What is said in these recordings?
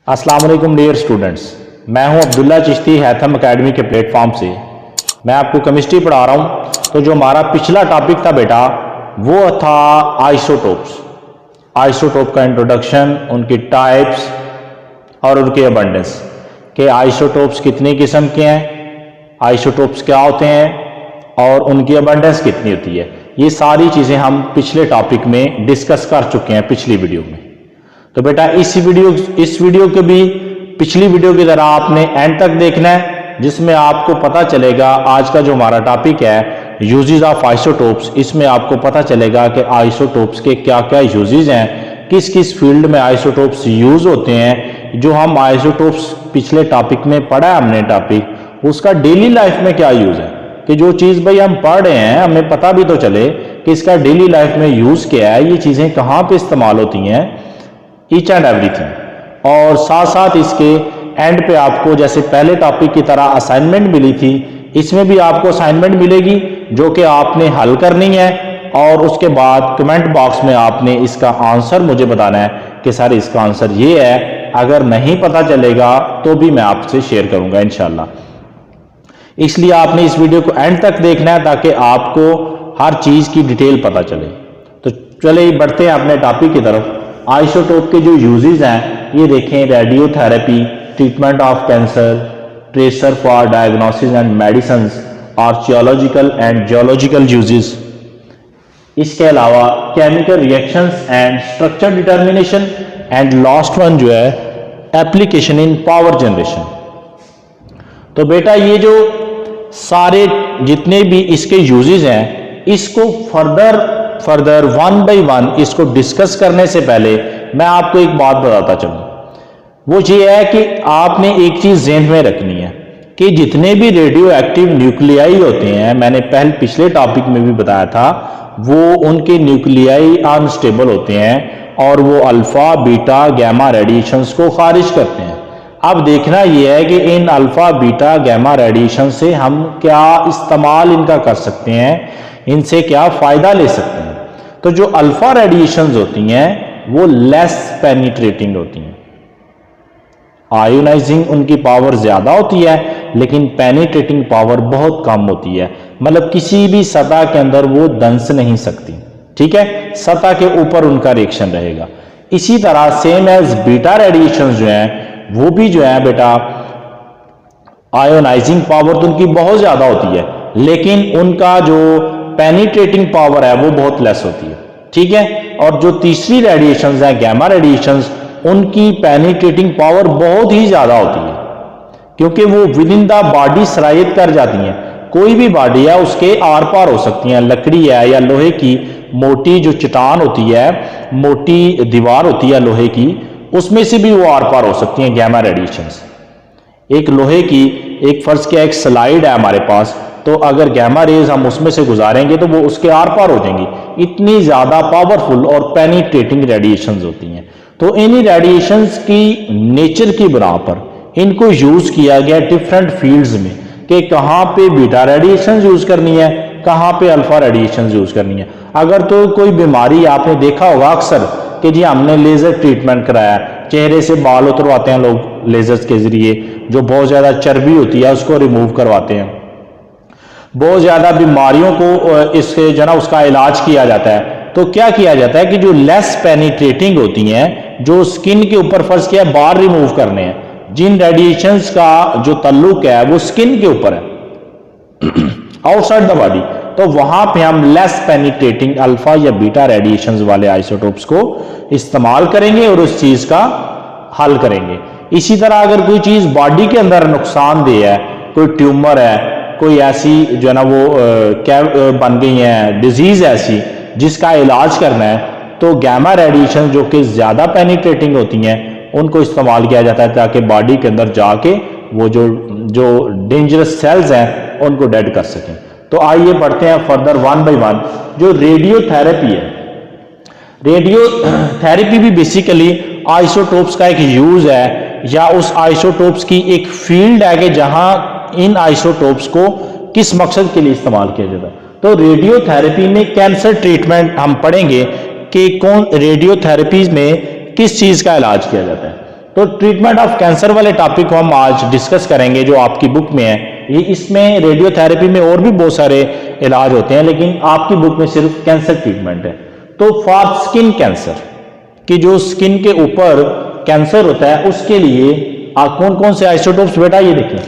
अस्सलाम वालेकुम dear students, मैं हूं अब्दुल्ला चिश्ती हैथम एकेडमी के प्लेटफॉर्म से। मैं आपको केमिस्ट्री पढ़ा रहा हूं। तो जो हमारा पिछला टॉपिक था बेटा, वो था आइसोटोप्स। आइसोटोप का इंट्रोडक्शन, उनकी टाइप्स और उनकी अबंडेंस के आइसोटोप्स कितनी किस्म के हैं, आइसोटोप्स क्या होते हैं और उनकी अबंडेंस कितनी होती है। ये सारी चीज़ें हम पिछले टॉपिक में डिस्कस कर चुके हैं पिछली वीडियो में। तो बेटा इस वीडियो के भी पिछली वीडियो की तरह आपने एंड तक देखना है, जिसमें आपको पता चलेगा आज का जो हमारा टॉपिक है यूजेस ऑफ आइसोटोप्स। इसमें आपको पता चलेगा कि आइसोटोप्स के क्या क्या यूजेस हैं, किस किस फील्ड में आइसोटोप्स यूज होते हैं। जो हम आइसोटोप्स पिछले टॉपिक में पढ़ा है हमने टॉपिक, उसका डेली लाइफ में क्या यूज है, कि जो चीज़ भाई हम पढ़ रहे हैं हमें पता भी तो चले कि इसका डेली लाइफ में यूज क्या है, ये चीज़ें कहाँ पे इस्तेमाल होती हैं, ईच एंड एवरीथिंग। और साथ साथ इसके एंड पे आपको जैसे पहले टॉपिक की तरह असाइनमेंट मिली थी, इसमें भी आपको असाइनमेंट मिलेगी जो कि आपने हल करनी है। और उसके बाद कमेंट बॉक्स में आपने इसका आंसर मुझे बताना है कि सर इसका आंसर ये है। अगर नहीं पता चलेगा तो भी मैं आपसे शेयर करूंगा इंशाल्लाह। इसलिए आपने इस वीडियो को एंड तक देखना है ताकि आपको हर चीज़ की डिटेल पता चले। तो चले बढ़ते हैं अपने टॉपिक की तरफ। आइसोटोप के जो यूजेस हैं ये देखें, radiotherapy, treatment of cancer, tracer for diagnosis and medicine, archaeological and geological uses. इसके अलावा chemical reactions and structure determination and last one जो है एप्लीकेशन इन पावर जनरेशन। तो बेटा ये जो सारे जितने भी इसके यूजेस हैं, इसको फर्दर वन बाय वन इसको डिस्कस करने से पहले मैं आपको एक बात बताता चलूं। वो ये है कि आपने एक चीज ज़हन में रखनी है कि जितने भी रेडियो एक्टिव न्यूक्लियाई होते हैं, मैंने पिछले टॉपिक में भी बताया था, वो उनके न्यूक्लियाई अनस्टेबल होते हैं और वो अल्फा बीटा गैमा रेडिएशंस को खारिज करते हैं। अब देखना यह है कि इन अल्फा बीटा गैमा रेडिएशन से हम क्या इस्तेमाल इनका कर सकते हैं, इनसे क्या फायदा ले सकते हैं। तो जो अल्फा रेडिएशंस होती हैं वो लेस पेनिट्रेटिंग होती हैं, आयोनाइजिंग उनकी पावर ज्यादा होती है लेकिन पेनिट्रेटिंग पावर बहुत कम होती है। मतलब किसी भी सतह के अंदर वो दंस नहीं सकती, ठीक है, सतह के ऊपर उनका रिएक्शन रहेगा। इसी तरह सेम एज बीटा रेडिएशन जो है वो भी जो है बेटा आयोनाइजिंग पावर तो उनकी बहुत ज्यादा होती है लेकिन उनका जो पेनिट्रेटिंग पावर है वो बहुत लेस होती है, ठीक है। और जो तीसरी रेडिएशंस है गैमा रेडिएशंस, उनकी पेनिट्रेटिंग पावर बहुत ही ज्यादा होती है क्योंकि वो विद इन द बॉडी सरायत कर जाती हैं। कोई भी बॉडी है उसके आर पार हो सकती हैं, लकड़ी है या लोहे की मोटी जो चट्टान होती है, मोटी दीवार होती है लोहे की, उसमें से भी वो आर पार हो सकती हैं गैमा रेडिएशंस। एक लोहे की एक फर्ज किया एक स्लाइड है हमारे पास, तो अगर गैमा रेज हम उसमें से गुजारेंगे तो वो उसके आर पार हो जाएंगी। इतनी ज्यादा पावरफुल और पेनिट्रेटिंग रेडिएशंस होती हैं। तो इन रेडिएशंस की नेचर की बिना पर इनको यूज किया गया डिफरेंट फील्ड्स में कि कहाँ पे बीटा रेडिएशंस यूज करनी है, कहाँ पे अल्फा रेडिएशंस यूज करनी है। अगर तो कोई बीमारी आपने देखा होगा अक्सर कि जी हमने लेजर ट्रीटमेंट कराया, चेहरे से बाल उतरवाते हैं लोग लेजर्स के जरिए, जो बहुत ज्यादा चर्बी होती है उसको रिमूव करवाते हैं। बहुत ज्यादा बीमारियों को इससे जो ना उसका इलाज किया जाता है। तो क्या किया जाता है कि जो लेस पेनिट्रेटिंग होती हैं, जो स्किन के ऊपर फर्ज किया बाल रिमूव करने हैं, जिन रेडिएशंस का जो ताल्लुक है वो स्किन के ऊपर है आउटसाइड द बॉडी, तो वहां पे हम लेस पेनिट्रेटिंग अल्फा या बीटा रेडिएशंस वाले आइसोटोप्स को इस्तेमाल करेंगे और उस चीज का हल करेंगे। इसी तरह अगर कोई चीज बॉडी के अंदर नुकसानदेह है, कोई ट्यूमर है, कोई ऐसी जो है ना वो क्या बन गई है डिजीज ऐसी जिसका इलाज करना है, तो गैमा रेडिएशन जो कि ज्यादा पेनिट्रेटिंग होती हैं उनको इस्तेमाल किया जाता है ताकि बॉडी के अंदर जाके वो जो डेंजरस सेल्स हैं उनको डेड कर सकें। तो आइए बढ़ते हैं फर्दर वन बाय वन। जो रेडियोथेरेपी है, रेडियोथेरेपी भी बेसिकली आइसोटोप्स का एक यूज है या उस आइसोटोप्स की एक फील्ड है कि जहां इन आइसोटोप्स को किस मकसद के लिए इस्तेमाल किया जाता है। तो रेडियोथेरेपी में कैंसर ट्रीटमेंट हम पढ़ेंगे कि कौन रेडियोथेरेपी में किस चीज का इलाज किया जाता है। तो ट्रीटमेंट ऑफ कैंसर वाले टॉपिक को हम आज डिस्कस करेंगे जो आपकी बुक में है। ये इसमें रेडियोथेरेपी में और भी बहुत सारे इलाज होते हैं, लेकिन आपकी बुक में सिर्फ कैंसर ट्रीटमेंट है। तो फॉर स्किन कैंसर कि जो स्किन के ऊपर कैंसर होता है उसके लिए कौन कौन से आइसोटोप्स बेटा ये देखें,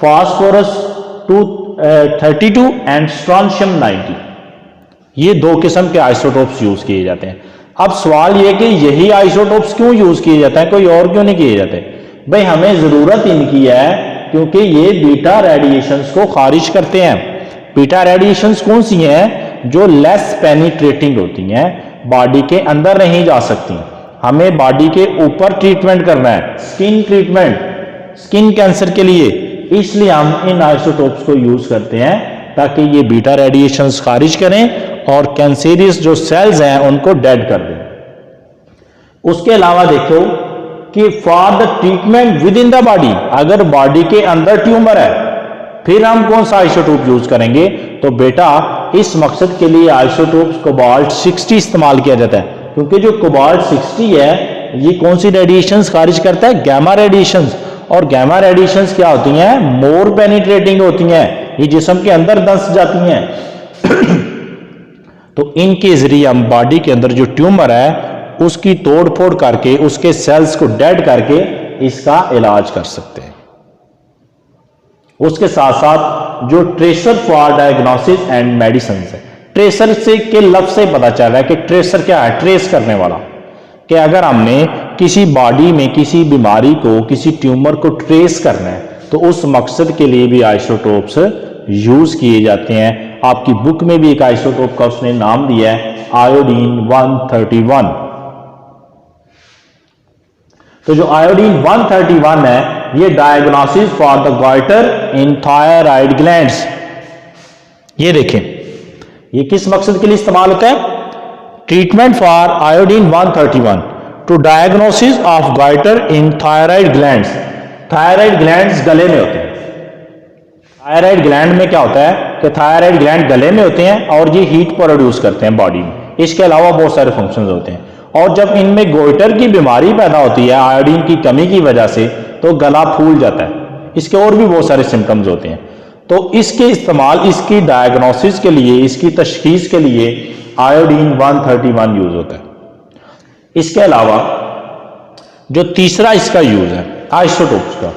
फास्फोरस 232 एंड स्ट्रॉन्शियम 90, ये 2 किस्म के आइसोटोप्स यूज किए जाते हैं। अब सवाल ये कि यही आइसोटोप्स क्यों यूज किए जाते हैं, कोई और क्यों नहीं किए जाते? भाई हमें जरूरत इनकी है क्योंकि ये बीटा रेडिएशंस को खारिज करते हैं। बीटा रेडिएशंस कौन सी हैं? जो लेस पेनिट्रेटिंग होती हैं, बॉडी के अंदर नहीं जा सकती। हमें बॉडी के ऊपर ट्रीटमेंट करना है, स्किन ट्रीटमेंट, स्किन कैंसर के लिए, इसलिए हम इन आइसोटोप्स को यूज करते हैं ताकि ये बीटा रेडिएशंस खारिज करें और कैंसरियस जो सेल्स हैं उनको डेड कर दें। उसके अलावा देखो कि for the treatment with in the body, अगर बॉडी के अंदर ट्यूमर है फिर हम कौन सा आइसोटोप यूज करेंगे? तो बेटा इस मकसद के लिए आइसोटोप्स कोबाल्ट 60 इस्तेमाल किया जाता है, क्योंकि जो कोबाल्ट 60 है ये कौन सी रेडिएशंस खारिज करता है? Gamma radiations. और गैमा रेडिएशंस क्या होती हैं? मोर पेनिट्रेटिंग होती हैं, ये जिस्म के अंदर धंस जाती हैं। तो इनके जरिए हम बॉडी के अंदर जो ट्यूमर है उसकी तोड़ फोड़ करके, उसके सेल्स को डेड करके इसका इलाज कर सकते हैं। उसके साथ साथ जो tracer for diagnosis and medicine है, ट्रेसर से के लफ्ज से पता चल रहा है कि ट्रेसर क्या है? ट्रेस करने वाला। कि अगर हमने किसी बॉडी में किसी बीमारी को, किसी ट्यूमर को ट्रेस करना है तो उस मकसद के लिए भी आइसोटोप्स यूज किए जाते हैं। आपकी बुक में भी एक आइसोटोप का उसने नाम दिया है आयोडीन 131। तो जो आयोडीन 131 है ये diagnosis for the goitre in thyroid glands, ये देखें ये किस मकसद के लिए इस्तेमाल होता है? Treatment for iodine 131 to diagnosis of goitre in thyroid glands. Thyroid glands गले में होते हैं। थायराइड ग्लैंड में क्या होता है कि थायराइड ग्लैंड गले में होते हैं और ये हीट प्रोड्यूस करते हैं बॉडी में। इसके अलावा बहुत सारे फंक्शंस होते हैं, और जब इनमें गोइटर की बीमारी पैदा होती है आयोडीन की कमी की वजह से तो गला फूल जाता है। इसके और भी बहुत सारे सिम्टम्स होते हैं। तो इसके इस्तेमाल, इसकी डायग्नोसिस के लिए, इसकी तशखीस के लिए आयोडीन 131 यूज होता है। इसके अलावा जो तीसरा इसका यूज है आइसोटोप्स का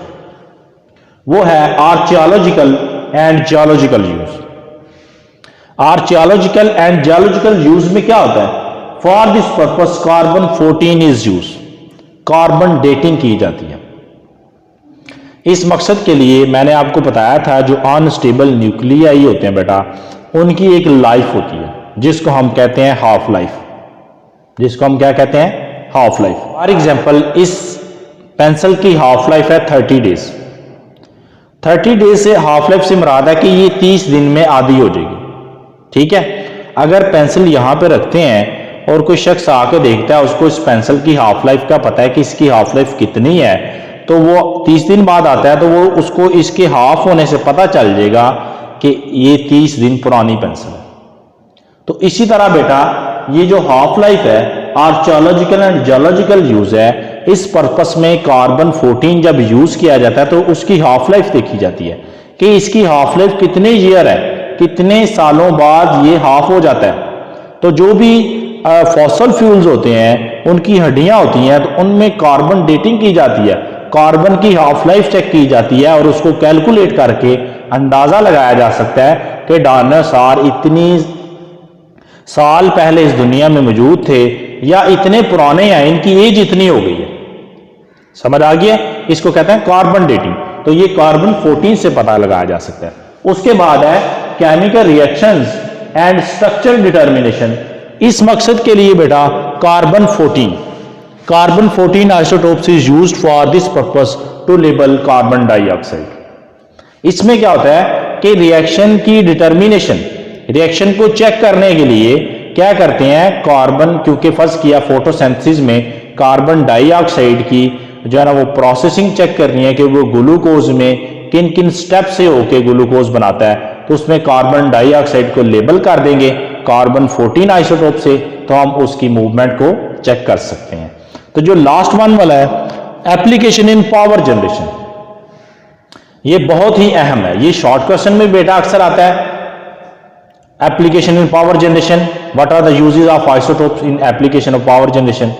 वो है archaeological and geological use. Archaeological and geological use में क्या होता है? For this purpose carbon 14 is use, carbon dating की जाती है। इस मकसद के लिए मैंने आपको बताया था जो अनस्टेबल न्यूक्लियाई होते हैं बेटा, उनकी एक लाइफ होती है जिसको हम कहते हैं हाफ लाइफ, जिसको हम क्या कहते हैं? Half life. फॉर एग्जाम्पल इस पेंसिल की हाफ लाइफ है 30 डेज। 30 डेज से हाफ लाइफ से मुराद है कि ये 30 दिन में आधी हो जाएगी। ठीक है, अगर पेंसिल यहां पे रखते हैं और कोई शख्स आके देखता है, उसको इस पेंसिल की हाफ लाइफ का पता है कि इसकी हाफ लाइफ कितनी है, तो वो 30 दिन बाद आता है तो वो उसको इसके हाफ होने से पता चल जाएगा कि ये 30 दिन पुरानी पेंसिल है। तो इसी तरह बेटा ये जो हाफ लाइफ है आर्चियोलॉजिकल एंड जियोलॉजिकल यूज है, इस पर्पस में कार्बन 14 जब यूज किया जाता है तो उसकी हाफ लाइफ देखी जाती है कि इसकी हाफ लाइफ कितने ईयर है, कितने सालों बाद ये हाफ हो जाता है। तो जो भी फॉसल फ्यूल्स होते हैं उनकी हड्डियां होती हैं तो उनमें कार्बन डेटिंग की जाती है, कार्बन की हाफ लाइफ चेक की जाती है और उसको कैलकुलेट करके अंदाजा लगाया जा सकता है कि डायनासोर इतनी साल पहले इस दुनिया में मौजूद थे या इतने पुराने हैं, इनकी एज इतनी हो गई है। समझ आ गया? इसको कहते हैं कार्बन डेटिंग। तो ये कार्बन 14 से पता लगाया जा सकता है। उसके बाद है chemical reactions and structure determination. इस मकसद के लिए बेटा carbon 14 isotopes is used for this purpose to label carbon dioxide. इसमें क्या होता है कि रिएक्शन की डिटर्मिनेशन, रिएक्शन को चेक करने के लिए क्या करते हैं, कार्बन, क्योंकि फर्ज किया फोटोसिंथेसिस में कार्बन डाइऑक्साइड की जो है ना वो प्रोसेसिंग चेक करनी है कि वो ग्लूकोज में किन किन स्टेप से होके ग्लूकोज बनाता है, तो उसमें कार्बन डाइऑक्साइड को लेबल कर देंगे कार्बन 14 आइसोटोप से, तो हम उसकी मूवमेंट को चेक कर सकते हैं। तो जो लास्ट वन वाला है एप्लीकेशन इन पावर जनरेशन, ये बहुत ही अहम है, ये शॉर्ट क्वेश्चन में बेटा अक्सर आता है। Application in power generation, what are the uses of isotopes in application of power generation,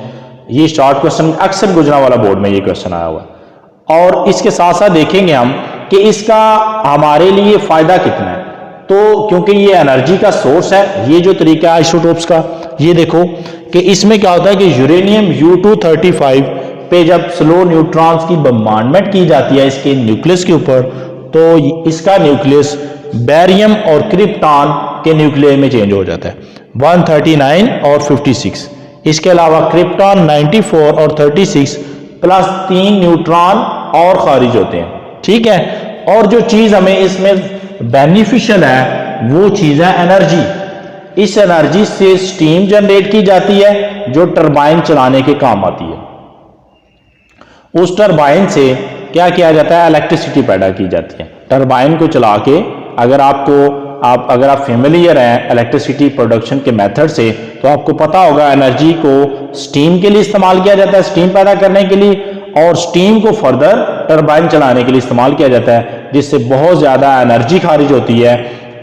ये शॉर्ट क्वेश्चन अक्सर गुजरांवाला बोर्ड में ये क्वेश्चन आया हुआ। और इसके साथ साथ देखेंगे हम कि इसका हमारे लिए फायदा कितना है। तो क्योंकि ये एनर्जी का सोर्स है, ये जो तरीका है आइसोटोप्स का, ये देखो कि इसमें क्या होता है कि यूरेनियम U-235 पे जब स्लो न्यूट्रॉन्स की बम्बार्डमेंट की जाती है इसके न्यूक्लियस के ऊपर, तो इसका न्यूक्लियस बेरियम और क्रिप्टॉन के न्यूक्लियर में चेंज हो जाता है, 139 और 56। इसके अलावा क्रिप्टॉन 94 और 36 प्लस 3 न्यूट्रॉन और खारिज होते हैं, ठीक है। और जो चीज हमें इसमें बेनिफिशियल है वो चीज है एनर्जी। इस एनर्जी से स्टीम जनरेट की जाती है जो टरबाइन चलाने के काम आती है। उस टरबाइन से क्या किया जाता है, इलेक्ट्रिसिटी पैदा की जाती है। टरबाइन को चला के अगर आप फेमिलियर हैं इलेक्ट्रिसिटी प्रोडक्शन के मेथड से, तो आपको पता होगा एनर्जी को स्टीम के लिए इस्तेमाल किया जाता है, स्टीम पैदा करने के लिए, और स्टीम को फर्दर टरबाइन चलाने के लिए इस्तेमाल किया जाता है, जिससे बहुत ज़्यादा एनर्जी खारिज होती है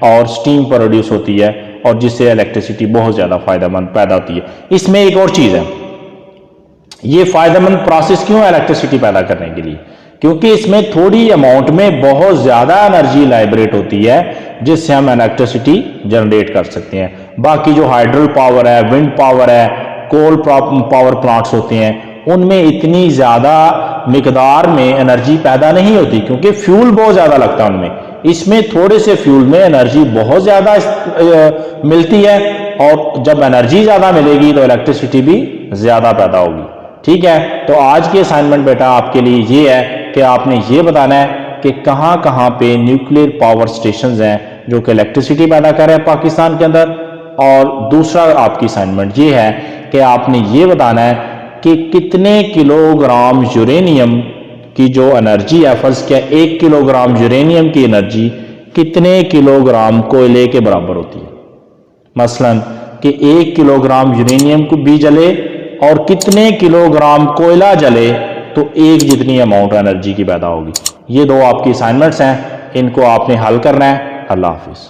और स्टीम प्रोड्यूस होती है, और जिससे इलेक्ट्रिसिटी बहुत ज़्यादा फायदेमंद पैदा होती है। इसमें एक और चीज़ है, ये फायदेमंद प्रोसेस क्यों है इलेक्ट्रिसिटी पैदा करने के लिए, क्योंकि इसमें थोड़ी अमाउंट में बहुत ज़्यादा एनर्जी लाइब्रेट होती है, जिससे हम इलेक्ट्रिसिटी जनरेट कर सकते हैं। बाकी जो हाइड्रल पावर है, विंड पावर है, कोल पावर प्लांट्स होते हैं, उनमें इतनी ज़्यादा मिकदार में एनर्जी पैदा नहीं होती, क्योंकि फ्यूल बहुत ज़्यादा लगता है उनमें। इसमें थोड़े से फ्यूल में एनर्जी बहुत ज़्यादा मिलती है, और जब एनर्जी ज़्यादा मिलेगी तो इलेक्ट्रिसिटी भी ज़्यादा पैदा होगी, ठीक है। तो आज की असाइनमेंट बेटा आपके लिए ये है कि आपने ये बताना है कि कहाँ कहाँ पे न्यूक्लियर पावर स्टेशंस हैं जो कि इलेक्ट्रिसिटी पैदा कर रहे हैं पाकिस्तान के अंदर। और दूसरा आपकी असाइनमेंट ये है कि आपने ये बताना है कि कितने किलोग्राम यूरेनियम की जो एनर्जी है, फर्ज किया 1 किलोग्राम यूरेनियम की एनर्जी कितने किलोग्राम कोयले के बराबर होती है। मसलन कि 1 किलोग्राम यूरेनियम को भी जले और कितने किलोग्राम कोयला जले तो एक जितनी अमाउंट एनर्जी की पैदा होगी। ये दो आपकी असाइनमेंट्स हैं, इनको आपने हल करना है। अल्लाह हाफिज।